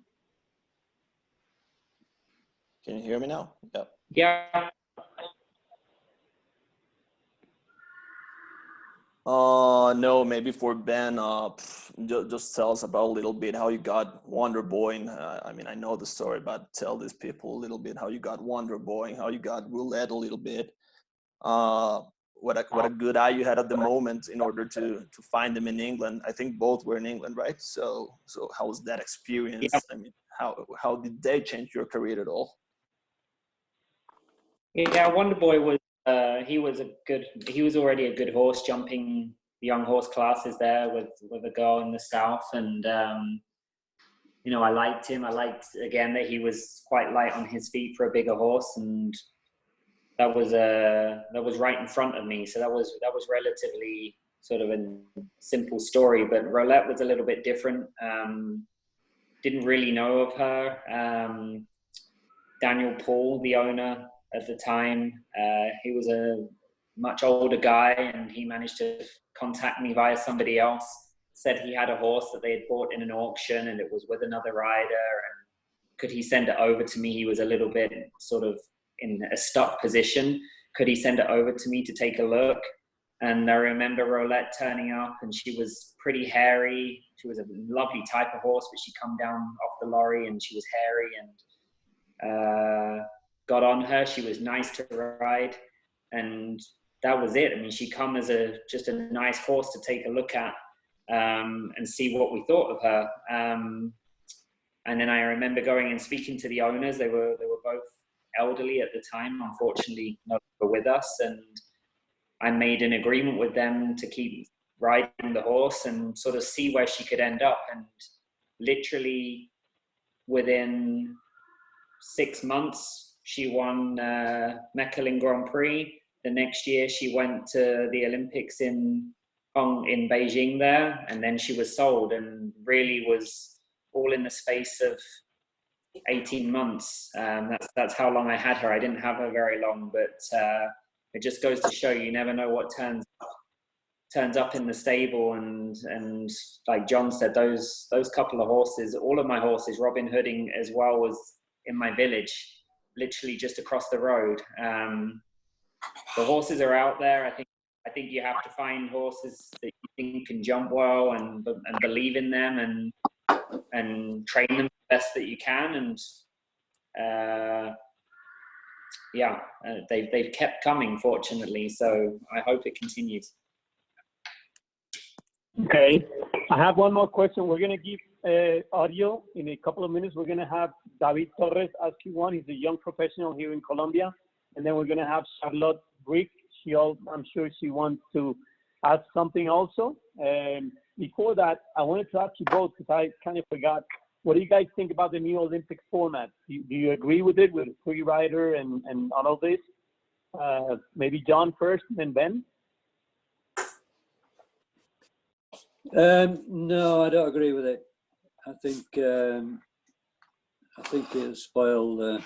S3: Can you hear me now? Yep.
S4: Yeah.
S3: No, maybe for Ben, just tell us about a little bit how you got Wonder Boy. I mean, I know the story, but tell these people a little bit how you got Wonder Boy, how you got Roulette a little bit. What a good eye you had at the moment in order to find them in England. I think both were in England, right? So how was that experience?
S4: Yeah.
S3: I mean, how did they change your career at all?
S4: Yeah, Wonder Boy was already a good horse, jumping the young horse classes there with a girl in the south, and you know, I liked him. I liked again that he was quite light on his feet for a bigger horse, and that was right in front of me. So that was relatively sort of a simple story. But Roulette was a little bit different. Didn't really know of her. Daniel Paul, the owner at the time, he was a much older guy, and he managed to contact me via somebody else. Said he had a horse that they had bought in an auction, and it was with another rider, and could he send it over to me? He was a little bit sort of in a stuck position. Could he send it over to me to take a look? And I remember Roulette turning up, and she was pretty hairy. She was a lovely type of horse, but she come down off the lorry, and she was hairy, and got on her. She was nice to ride, and that was it. I mean, she come as just a nice horse to take a look at, and see what we thought of her. And then I remember going and speaking to the owners. They were both elderly at the time, unfortunately no longer with us, and I made an agreement with them to keep riding the horse and sort of see where she could end up. And literally within 6 months, she won Mechelin Grand Prix. The next year, she went to the Olympics in Beijing there, and then she was sold, and really was all in the space of 18 months. That's how long I had her. I didn't have her very long, but it just goes to show you never know what turns up in the stable. And like John said, those couple of horses, all of my horses, Robin Hooding as well, was in my village, literally just across the road. The horses are out there. I think you have to find horses that you think can jump well and believe in them and train them the best that you can. And they've kept coming, fortunately. So I hope it continues.
S1: Okay, I have one more question. We're going to give audio in a couple of minutes. We're going to have David Torres ask you one. He's a young professional here in Colombia. And then we're going to have Charlotte Brick. I'm sure she wants to ask something also. Before that, I wanted to ask you both, because I kind of forgot. What do you guys think about the new Olympic format? Do you agree with it, with free rider and all of this? Maybe John first, and then Ben.
S5: No, I don't agree with it. I think it'll spoil the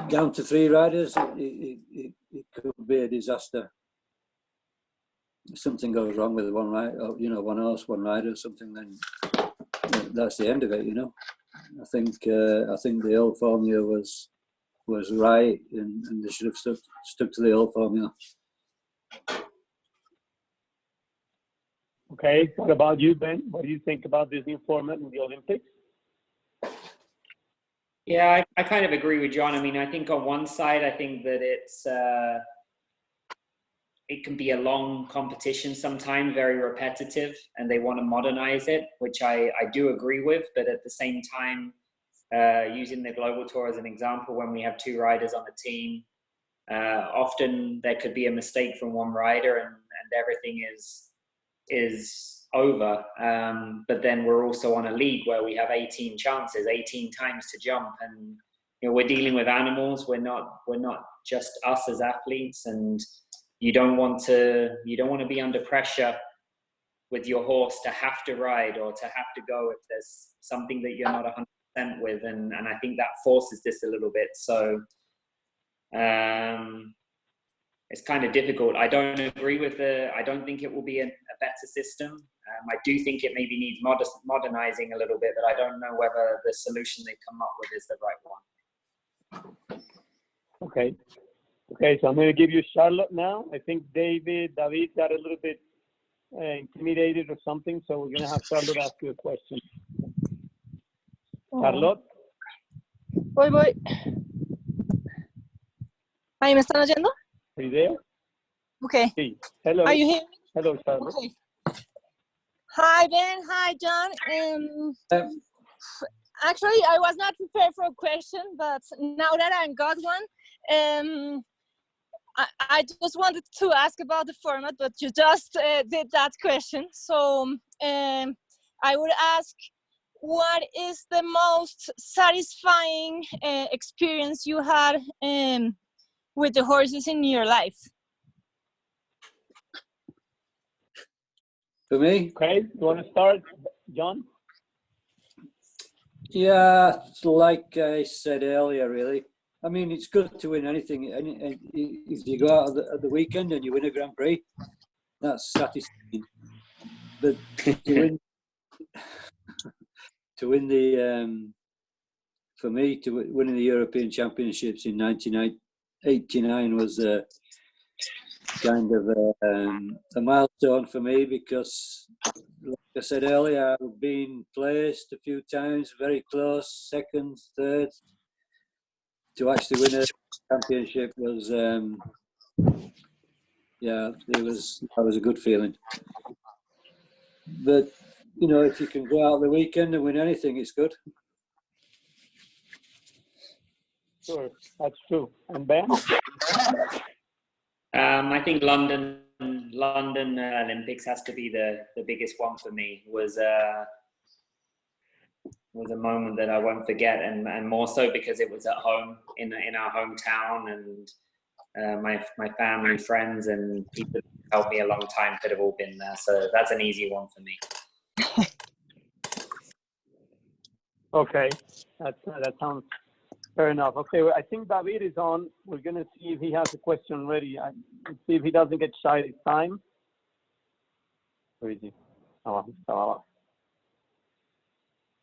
S5: down to 3 riders. It could be a disaster. If something goes wrong with one rider, one horse, one rider, something, then that's the end of it. I think the old formula was right, and they should have stuck to the old formula.
S1: Okay, what about you, Ben? What do you think about this new format in the Olympics?
S4: Yeah, I kind of agree with John. I mean, I think on one side, I think that it can be a long competition sometimes, very repetitive, and they want to modernize it, which I do agree with. But at the same time, using the Global Tour as an example, when we have 2 riders on a team, often there could be a mistake from one rider and everything is over. But then we're also on a league where we have 18 chances, 18 times to jump, and we're dealing with animals. We're not just us as athletes, and you don't want to be under pressure with your horse to have to ride or to have to go if there's something that you're not 100% with, and I think that forces this a little bit. So it's kind of difficult. I don't agree with I don't think it will be a better system. I do think it maybe needs modernizing a little bit, but I don't know whether the solution they come up with is the right one.
S1: Okay, so I'm going to give you Charlotte now. I think David got a little bit intimidated or something, so we're going to have Charlotte ask you a question. Charlotte?
S6: Voy. ¿Ahí me están oyendo?
S1: Are you there?
S6: Okay.
S1: Sí. Hello.
S6: Are you hearing me?
S1: Hello, Charlotte.
S6: Okay. Hi, Ben. Hi, John. Actually, I was not prepared for a question, but now that I got one, I just wanted to ask about the format, but you just did that question. So I would ask, what is the most satisfying experience you had with the horses in your life?
S5: For me?
S1: Okay, you want to start, John?
S5: Yeah, like I said earlier, really. I mean, it's good to win anything. And if you go out at the weekend and you win a Grand Prix, that's satisfying. But to win the, for me, winning the European Championships in 1989 was kind of a milestone for me because, like I said earlier, I've been placed a few times, very close, second, third. To actually win a championship was, yeah, that was a good feeling. But you know, if you can go out the weekend and win anything, it's good.
S1: Sure, that's true. And Ben?
S4: I think London Olympics has to be the biggest one for me. Was a moment that I won't forget, and more so because it was at home in our hometown, and my family, friends, and people who helped me a long time could have all been there. So that's an easy one for me.
S1: Okay, that sounds fair enough. Okay, well, I think David is on. We're gonna see if he has a question ready. Let's see if he doesn't get shy this time. Where is he? Oh,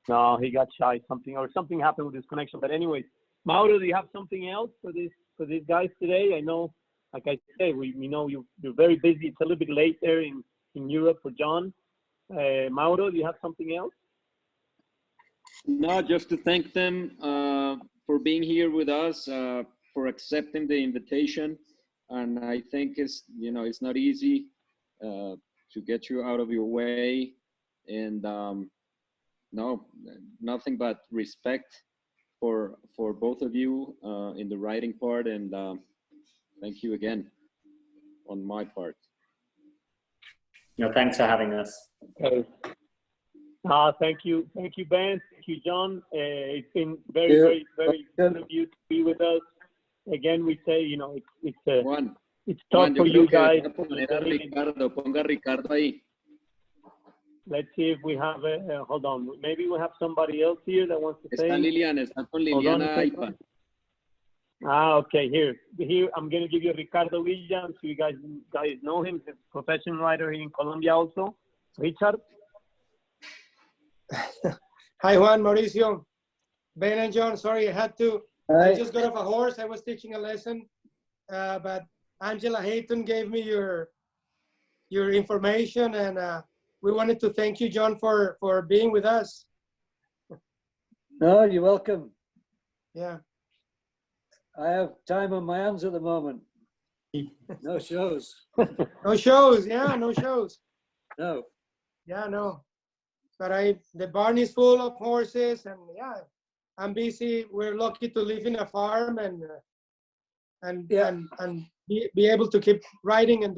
S1: no, he got shy. Something happened with his connection. But anyways, Mauro, do you have something else for these guys today? I know, like I say, we know you're very busy. It's a little bit late there in Europe for John. Mauro, do you have something else?
S2: No, just to thank them for being here with us, for accepting the invitation. And I think it's not easy to get you out of your way. And no, nothing but respect for both of you in the writing part. And thank you again on my part.
S4: No, thanks for having us.
S1: Okay. Thank you, Ben. Thank you, John. It's been very good of you to be with us. Again, we say,
S2: Juan,
S1: it's tough for you guys.
S2: Ponga Ricardo ahí.
S1: Let's see if we have hold on. Maybe we have somebody else here that wants to say.
S2: Está con Liliana Aipa.
S1: Okay. Here, I'm gonna give you Ricardo Villa, so you guys know him. He's a professional writer here in Colombia also. Richard.
S7: Hi, Juan, Mauricio, Ben and John. Sorry, I just got off a horse. I was teaching a lesson, but Angela Hayton gave me your information, and we wanted to thank you, John, for being with us.
S5: No, you're welcome.
S7: Yeah.
S5: I have time on my hands at the moment. No shows.
S7: No shows. Yeah, no shows.
S5: No.
S7: Yeah, no. But the barn is full of horses, and yeah, I'm busy. We're lucky to live in a farm and be able to keep riding and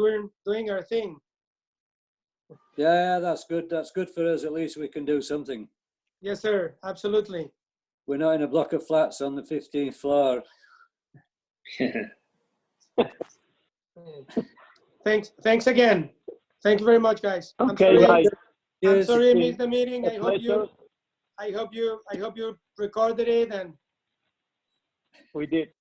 S7: doing our thing.
S5: Yeah, that's good. That's good for us. At least we can do something.
S7: Yes, sir. Absolutely.
S5: We're not in a block of flats on the 15th floor.
S7: Thanks again. Thank you very much, guys.
S1: Okay, guys.
S7: I'm sorry I missed the meeting. I hope you recorded it, and
S1: we did.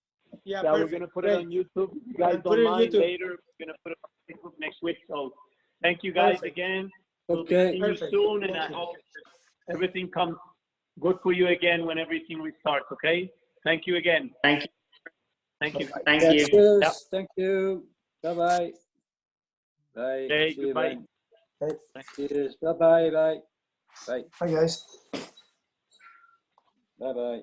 S7: Yeah,
S1: we're gonna put it on YouTube. You guys don't mind later. We're gonna put it on Facebook next week. So thank you guys again.
S5: Okay.
S1: We'll see you soon, and I hope everything comes good for you again when everything restarts. Okay. Thank you again.
S4: Thank you.
S1: Thank you.
S4: Thank you.
S5: Cheers. Yep. Thank you. Bye-bye. Bye.
S1: Okay,
S5: see
S1: goodbye.
S5: You, cheers. Bye-bye. Bye. Bye.
S7: Bye, guys.
S5: Bye-bye.